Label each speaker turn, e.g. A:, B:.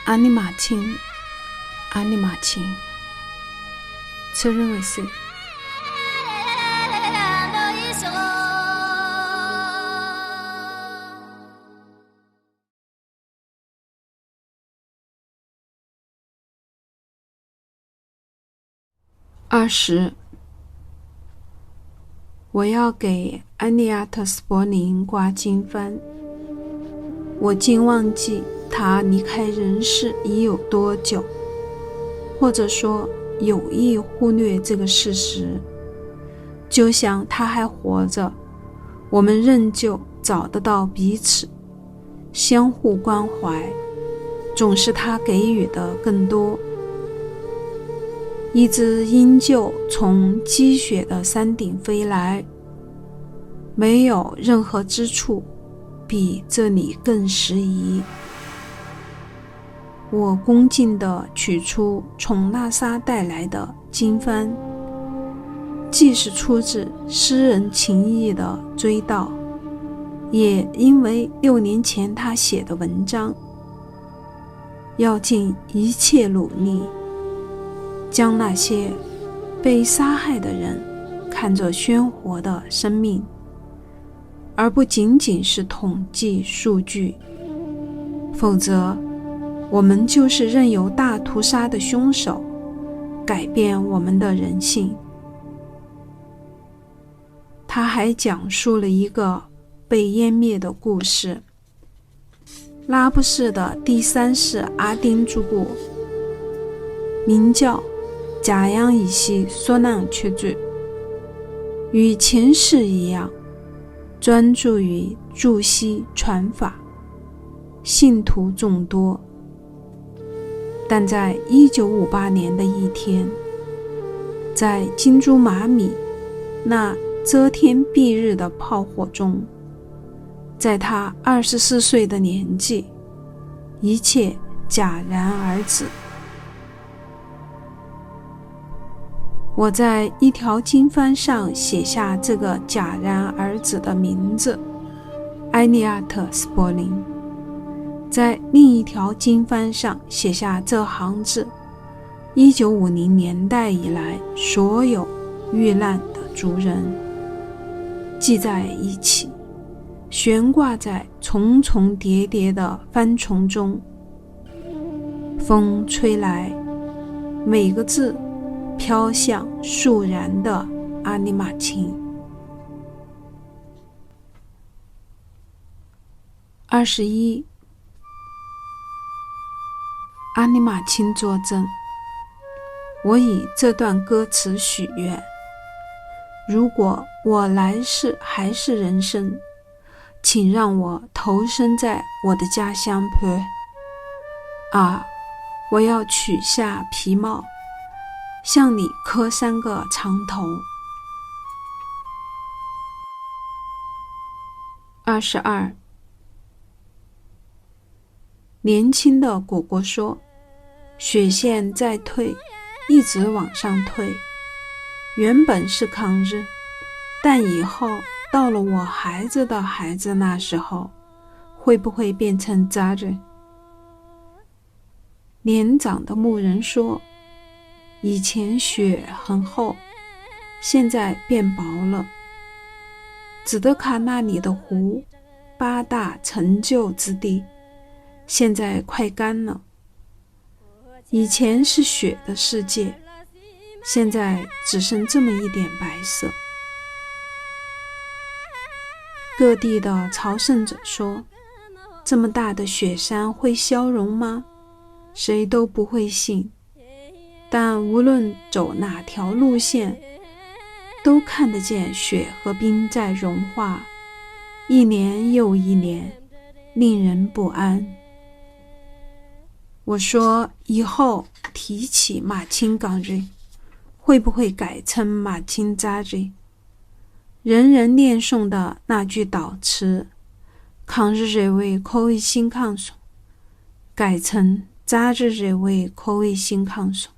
A: 阿尼玛卿，阿尼玛卿，承认为谁？20，我要给安尼亚特·斯柏林挂金幡。我竟忘记他离开人世已有多久，或者说有意忽略这个事实。就像他还活着，我们仍旧找得到彼此，相互关怀，总是他给予的更多。一只鹰鹫从积雪的山顶飞来，没有任何之处比这里更适宜。我恭敬地取出从拉萨带来的经幡，既是出自私人情谊的追悼，也因为6年前他写的文章。要尽一切努力，将那些被杀害的人看作鲜活的生命，而不仅仅是统计数据，否则我们就是任由大屠杀的凶手改变我们的人性。他还讲述了一个被湮灭的故事。拉布市的第3世阿丁珠部名叫贾央以西索难却罪，与前世一样，专注于注释传法，信徒众多。但在1958年的一天，在金珠玛米那遮天蔽日的炮火中，在他24岁的年纪，一切戛然而止。我在一条经幡上写下这个戛然而止的名字，埃利亚特·斯柏林。在另一条经幡上写下这行字：1950年代以来所有遇难的族人，系在一起，悬挂在重重叠叠的帆丛中。风吹来，每个字飘向肃然的阿尼玛卿。21，阿尼玛卿作证，我以这段歌词许愿：如果我来世还是人生，请让我投身在我的家乡坡。我要取下皮帽，向你磕3个长头。22，年轻的果果说，雪线在退，一直往上退，原本是抗日，但以后到了我孩子的孩子那时候，会不会变成扎日？年长的牧人说，以前雪很厚，现在变薄了。紫德卡那里的湖，8大成就之地，现在快干了。以前是雪的世界，现在只剩这么一点白色。各地的朝圣者说，这么大的雪山会消融吗？谁都不会信。但无论走哪条路线，都看得见雪和冰在融化，一年又一年，令人不安。我说，以后提起马钦港日，会不会改成马钦扎日？人人念诵的那句祷词，抗日日为可谓新抗颂，改成扎日日为可谓新抗颂。